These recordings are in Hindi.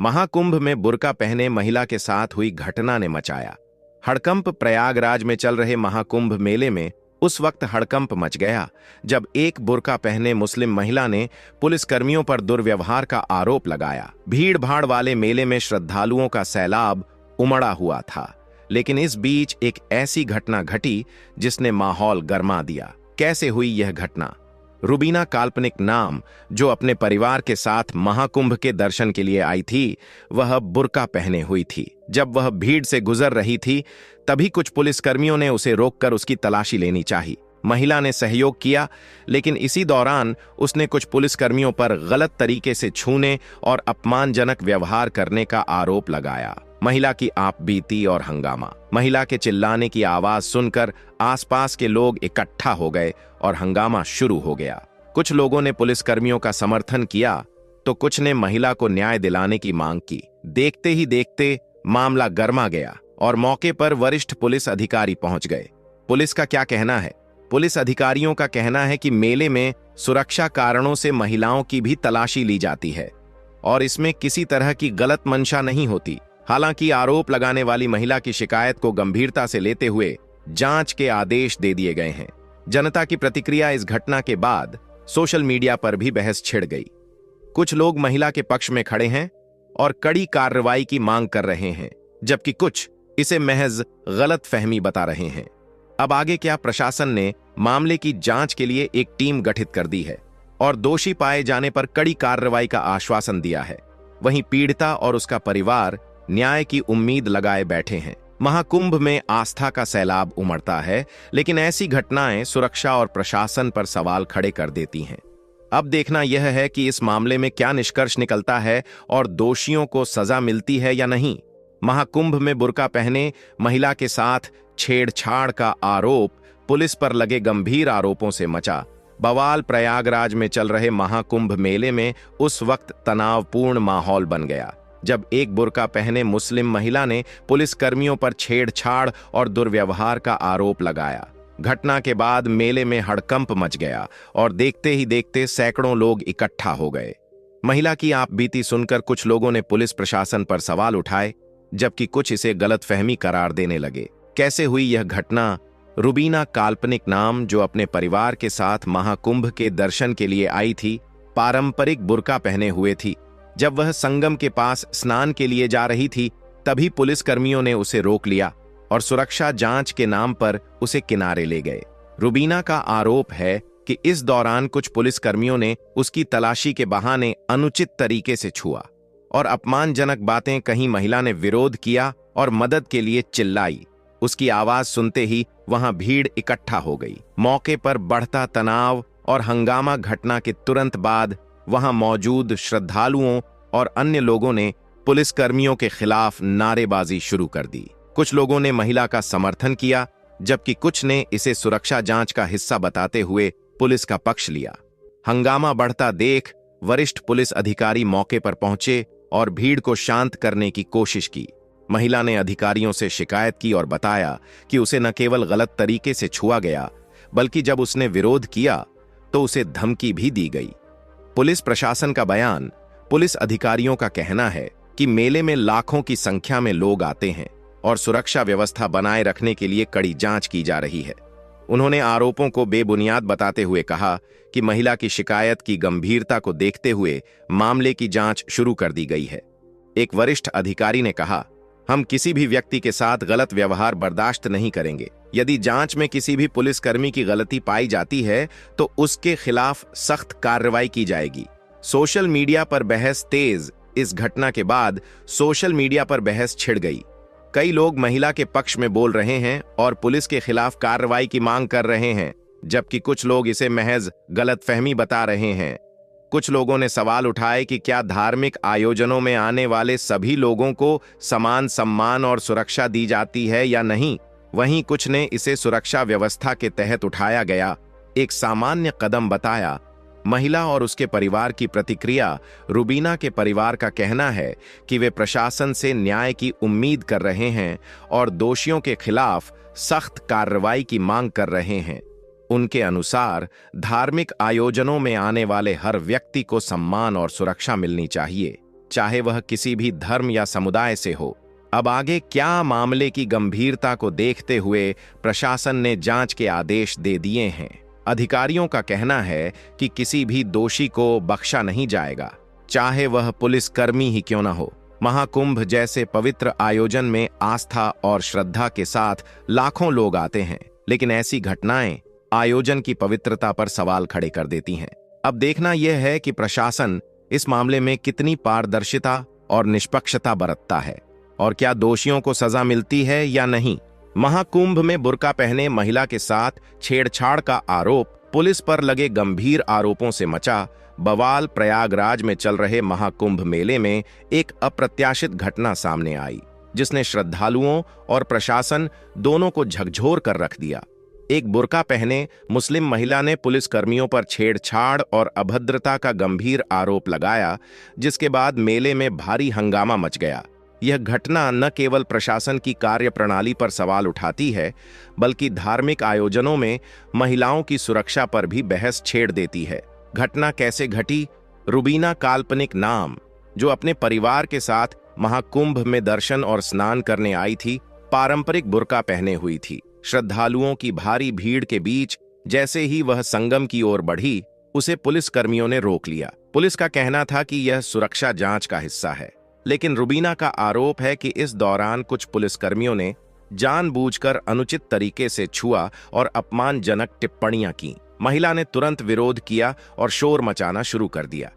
महाकुंभ में बुर्का पहने महिला के साथ हुई घटना ने मचाया हड़कंप। प्रयागराज में चल रहे महाकुंभ मेले में उस वक्त हड़कंप मच गया जब एक बुर्का पहने मुस्लिम महिला ने पुलिसकर्मियों पर दुर्व्यवहार का आरोप लगाया। भीड़ भाड़ वाले मेले में श्रद्धालुओं का सैलाब उमड़ा हुआ था, लेकिन इस बीच एक ऐसी घटना घटी जिसने माहौल गरमा दिया। कैसे हुई यह घटना? रुबीना काल्पनिक नाम, जो अपने परिवार के साथ महाकुंभ के दर्शन के लिए आई थी, वह बुर्का पहने हुई थी। जब वह भीड़ से गुजर रही थी तभी कुछ पुलिसकर्मियों ने उसे रोककर उसकी तलाशी लेनी चाही। महिला ने सहयोग किया, लेकिन इसी दौरान उसने कुछ पुलिसकर्मियों पर गलत तरीके से छूने और अपमानजनक व्यवहार करने का आरोप लगाया। महिला की आपबीती और हंगामा। महिला के चिल्लाने की आवाज सुनकर आसपास के लोग इकट्ठा हो गए और हंगामा शुरू हो गया। कुछ लोगों ने पुलिसकर्मियों का समर्थन किया तो कुछ ने महिला को न्याय दिलाने की मांग की। देखते ही देखते मामला गर्मा गया और मौके पर वरिष्ठ पुलिस अधिकारी पहुंच गए। पुलिस का क्या कहना है? पुलिस अधिकारियों का कहना है कि मेले में सुरक्षा कारणों से महिलाओं की भी तलाशी ली जाती है और इसमें किसी तरह की गलत मंशा नहीं होती। हालांकि आरोप लगाने वाली महिला की शिकायत को गंभीरता से लेते हुए जांच के आदेश दे दिए गए हैं। जनता की प्रतिक्रिया इस घटना के बाद सोशल मीडिया पर भी बहस छिड़ गई। कुछ लोग महिला के पक्ष में खड़े हैं और कड़ी कार्रवाई की मांग कर रहे हैं, जबकि कुछ इसे महज गलत फहमी बता रहे हैं। अब आगे क्या? प्रशासन ने मामले की जांच के लिए एक टीम गठित कर दी है और दोषी पाए जाने पर कड़ी कार्रवाई का आश्वासन दिया है। वहीं पीड़िता और उसका परिवार न्याय की उम्मीद लगाए बैठे हैं। महाकुंभ में आस्था का सैलाब उमड़ता है, लेकिन ऐसी घटनाएं सुरक्षा और प्रशासन पर सवाल खड़े कर देती हैं। अब देखना यह है कि इस मामले में क्या निष्कर्ष निकलता है और दोषियों को सजा मिलती है या नहीं। महाकुंभ में बुर्का पहने महिला के साथ छेड़छाड़ का आरोप, पुलिस पर लगे गंभीर आरोपों से मचा बवाल। प्रयागराज में चल रहे महाकुंभ मेले में उस वक्त तनावपूर्ण माहौल बन गया जब एक बुर्का पहने मुस्लिम महिला ने पुलिसकर्मियों पर छेड़छाड़ और दुर्व्यवहार का आरोप लगाया। घटना के बाद मेले में हड़कंप मच गया और देखते ही देखते सैकड़ों लोग इकट्ठा हो गए। महिला की आपबीती सुनकर कुछ लोगों ने पुलिस प्रशासन पर सवाल उठाए, जबकि कुछ इसे गलतफहमी करार देने लगे। कैसे हुई यह घटना? रुबीना काल्पनिक नाम, जो अपने परिवार के साथ महाकुंभ के दर्शन के लिए आई थी, पारंपरिक बुर्का पहने हुए थी। जब वह संगम के पास स्नान के लिए जा रही थी तभी पुलिसकर्मियों ने उसे रोक लिया और सुरक्षा जांच के नाम पर उसे किनारे ले गए। रुबीना का आरोप है कि इस दौरान कुछ पुलिसकर्मियों ने उसकी तलाशी के बहाने अनुचित तरीके से छुआ और अपमानजनक बातें कही। महिला ने विरोध किया और मदद के लिए चिल्लाई। उसकी आवाज सुनते ही वहां भीड़ इकट्ठा हो गई। मौके पर बढ़ता तनाव और हंगामा। घटना के तुरंत बाद वहां मौजूद श्रद्धालुओं और अन्य लोगों ने पुलिसकर्मियों के खिलाफ नारेबाजी शुरू कर दी। कुछ लोगों ने महिला का समर्थन किया, जबकि कुछ ने इसे सुरक्षा जांच का हिस्सा बताते हुए पुलिस का पक्ष लिया। हंगामा बढ़ता देख वरिष्ठ पुलिस अधिकारी मौके पर पहुंचे और भीड़ को शांत करने की कोशिश की। महिला ने अधिकारियों से शिकायत की और बताया कि उसे न केवल गलत तरीके से छुआ गया, बल्कि जब उसने विरोध किया तो उसे धमकी भी दी गई। पुलिस प्रशासन का बयान। पुलिस अधिकारियों का कहना है कि मेले में लाखों की संख्या में लोग आते हैं और सुरक्षा व्यवस्था बनाए रखने के लिए कड़ी जांच की जा रही है। उन्होंने आरोपों को बेबुनियाद बताते हुए कहा कि महिला की शिकायत की गंभीरता को देखते हुए मामले की जांच शुरू कर दी गई है। एक वरिष्ठ अधिकारी ने कहा, हम किसी भी व्यक्ति के साथ गलत व्यवहार बर्दाश्त नहीं करेंगे। यदि जांच में किसी भी पुलिसकर्मी की गलती पाई जाती है तो उसके खिलाफ सख्त कार्रवाई की जाएगी। सोशल मीडिया पर बहस तेज। इस घटना के बाद सोशल मीडिया पर बहस छिड़ गई। कई लोग महिला के पक्ष में बोल रहे हैं और पुलिस के खिलाफ कार्रवाई की मांग कर रहे हैं, जबकि कुछ लोग इसे महज गलतफहमी बता रहे हैं। कुछ लोगों ने सवाल उठाए कि क्या धार्मिक आयोजनों में आने वाले सभी लोगों को समान सम्मान और सुरक्षा दी जाती है या नहीं। वहीं कुछ ने इसे सुरक्षा व्यवस्था के तहत उठाया गया एक सामान्य कदम बताया। महिला और उसके परिवार की प्रतिक्रिया। रुबीना के परिवार का कहना है कि वे प्रशासन से न्याय की उम्मीद कर रहे हैं और दोषियों के खिलाफ सख्त कार्रवाई की मांग कर रहे हैं। उनके अनुसार धार्मिक आयोजनों में आने वाले हर व्यक्ति को सम्मान और सुरक्षा मिलनी चाहिए। चाहे वह किसी भी धर्म या समुदाय से हो। अब आगे क्या मामले की गंभीरता को देखते हुए प्रशासन ने जांच के आदेश दे दिए हैं। अधिकारियों का कहना है कि किसी भी दोषी को बख्शा नहीं जाएगा, चाहे वह पुलिसकर्मी ही क्यों न हो। महाकुंभ जैसे पवित्र आयोजन में आस्था और श्रद्धा के साथ लाखों लोग आते हैं, लेकिन ऐसी घटनाएं आयोजन की पवित्रता पर सवाल खड़े कर देती हैं। अब देखना यह है कि प्रशासन इस मामले में कितनी पारदर्शिता और निष्पक्षता बरतता है और क्या दोषियों को सजा मिलती है या नहीं। महाकुंभ में बुर्का पहने महिला के साथ छेड़छाड़ का आरोप, पुलिस पर लगे गंभीर आरोपों से मचा बवाल। प्रयागराज में चल रहे महाकुंभ मेले में एक अप्रत्याशित घटना सामने आई, जिसने श्रद्धालुओं और प्रशासन दोनों को झकझोर कर रख दिया। एक बुर्का पहने मुस्लिम महिला ने पुलिसकर्मियों पर छेड़छाड़ और अभद्रता का गंभीर आरोप लगाया, जिसके बाद मेले में भारी हंगामा मच गया। यह घटना न केवल प्रशासन की कार्यप्रणाली पर सवाल उठाती है, बल्कि धार्मिक आयोजनों में महिलाओं की सुरक्षा पर भी बहस छेड़ देती है। घटना कैसे घटी? रुबीना काल्पनिक नाम, जो अपने परिवार के साथ महाकुंभ में दर्शन और स्नान करने आई थी, पारंपरिक बुर्का पहने हुई थी। श्रद्धालुओं की भारी भीड़ के बीच जैसे ही वह संगम की ओर बढ़ी, उसे पुलिसकर्मियों ने रोक लिया। पुलिस का कहना था कि यह सुरक्षा जांच का हिस्सा है, लेकिन रुबीना का आरोप है कि इस दौरान कुछ पुलिसकर्मियों ने जानबूझकर अनुचित तरीके से छुआ और अपमानजनक टिप्पणियां की। महिला ने तुरंत विरोध किया और शोर मचाना शुरू कर दिया।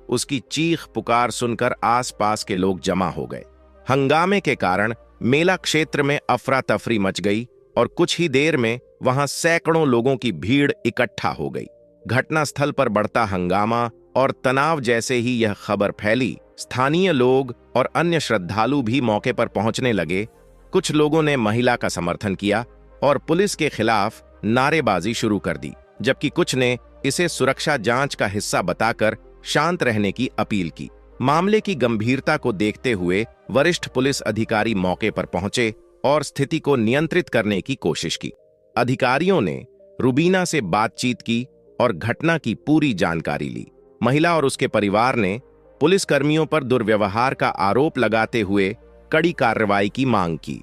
उसकी चीख पुकार सुनकर आसपास के लोग जमा हो गए। हंगामे के कारण मेला क्षेत्र में अफरा तफरी मच गई और कुछ ही देर में वहां सैकड़ों लोगों की भीड़ इकट्ठा हो गई। घटनास्थल पर बढ़ता हंगामा और तनाव जैसे ही यह खबर फैली, स्थानीय लोग और अन्य श्रद्धालु भी मौके पर पहुंचने लगे। कुछ लोगों ने महिला का समर्थन किया और पुलिस के खिलाफ नारेबाजी शुरू कर दी, जबकि कुछ ने इसे सुरक्षा जांच का हिस्सा बताकर शांत रहने की अपील की। मामले की गंभीरता को देखते हुए वरिष्ठ पुलिस अधिकारी मौके पर पहुंचे और स्थिति को नियंत्रित करने की कोशिश की। अधिकारियों ने रुबीना से बातचीत की और घटना की पूरी जानकारी ली। महिला और उसके परिवार ने पुलिसकर्मियों पर दुर्व्यवहार का आरोप लगाते हुए कड़ी कार्रवाई की मांग की।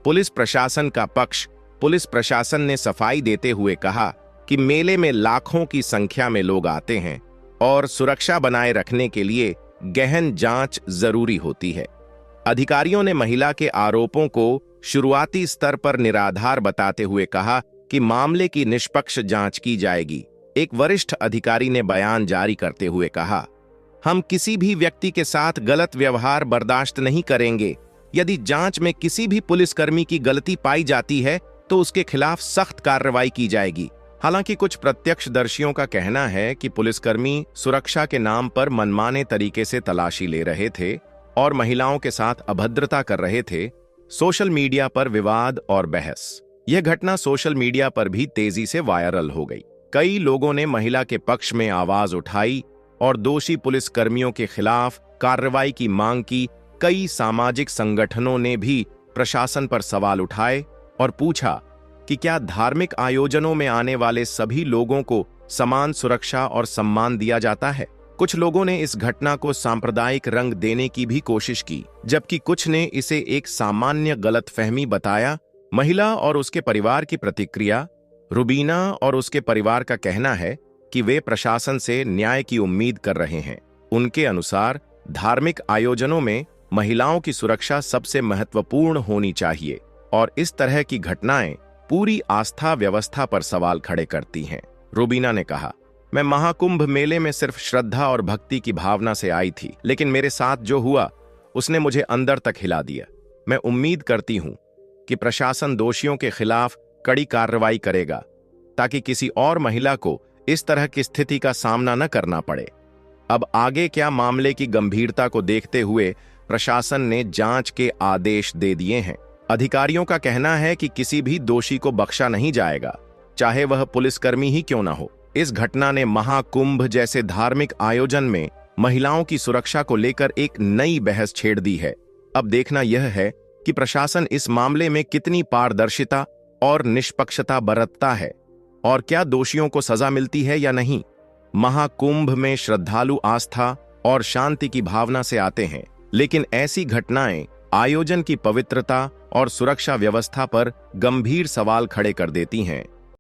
पुलिस प्रशासन का पक्ष, पुलिस प्रशासन ने सफाई देते हुए कहा कि मेले में लाखों की संख्या में लोग आते हैं और सुरक्षा बनाए रखने के लिए गहन जांच जरूरी होती है। अधिकारियों ने महिला के आरोपों को शुरुआती स्तर पर निराधार बताते हुए कहा कि मामले की निष्पक्ष जांच की जाएगी। एक वरिष्ठ अधिकारी ने बयान जारी करते हुए कहा, हम किसी भी व्यक्ति के साथ गलत व्यवहार बर्दाश्त नहीं करेंगे। यदि जांच में किसी भी पुलिसकर्मी की गलती पाई जाती है तो उसके खिलाफ सख्त कार्रवाई की जाएगी। हालांकि कुछ प्रत्यक्षदर्शियों का कहना है कि पुलिसकर्मी सुरक्षा के नाम पर मनमाने तरीके से तलाशी ले रहे थे और महिलाओं के साथ अभद्रता कर रहे थे। सोशल मीडिया पर विवाद और बहस। यह घटना सोशल मीडिया पर भी तेजी से वायरल हो गई। कई लोगों ने महिला के पक्ष में आवाज उठाई और दोषी पुलिसकर्मियों के खिलाफ कार्रवाई की मांग की। कई सामाजिक संगठनों ने भी प्रशासन पर सवाल उठाए और पूछा कि क्या धार्मिक आयोजनों में आने वाले सभी लोगों को समान सुरक्षा और सम्मान दिया जाता है। कुछ लोगों ने इस घटना को सांप्रदायिक रंग देने की भी कोशिश की, जबकि कुछ ने इसे एक सामान्य गलतफहमी बताया। महिला और उसके परिवार की प्रतिक्रिया। रुबीना और उसके परिवार का कहना है कि वे प्रशासन से न्याय की उम्मीद कर रहे हैं। उनके अनुसार धार्मिक आयोजनों में महिलाओं की सुरक्षा सबसे महत्वपूर्ण होनी चाहिए और इस तरह की घटनाएं पूरी आस्था व्यवस्था पर सवाल खड़े करती हैं। रुबीना ने कहा, मैं महाकुंभ मेले में सिर्फ श्रद्धा और भक्ति की भावना से आई थी, लेकिन मेरे साथ जो हुआ उसने मुझे अंदर तक हिला दिया। मैं उम्मीद करती हूं कि प्रशासन दोषियों के खिलाफ कड़ी कार्रवाई करेगा ताकि किसी और महिला को इस तरह की स्थिति का सामना न करना पड़े। अब आगे क्या? मामले की गंभीरता को देखते हुए प्रशासन ने जांच के आदेश दे दिए हैं। अधिकारियों का कहना है कि किसी भी दोषी को बख्शा नहीं जाएगा, चाहे वह पुलिसकर्मी ही क्यों न हो। इस घटना ने महाकुंभ जैसे धार्मिक आयोजन में महिलाओं की सुरक्षा को लेकर एक नई बहस छेड़ दी है। अब देखना यह है कि प्रशासन इस मामले में कितनी पारदर्शिता और निष्पक्षता बरतता है और क्या दोषियों को सजा मिलती है या नहीं। महाकुंभ में श्रद्धालु आस्था और शांति की भावना से आते हैं, लेकिन ऐसी घटनाएं आयोजन की पवित्रता और सुरक्षा व्यवस्था पर गंभीर सवाल खड़े कर देती हैं।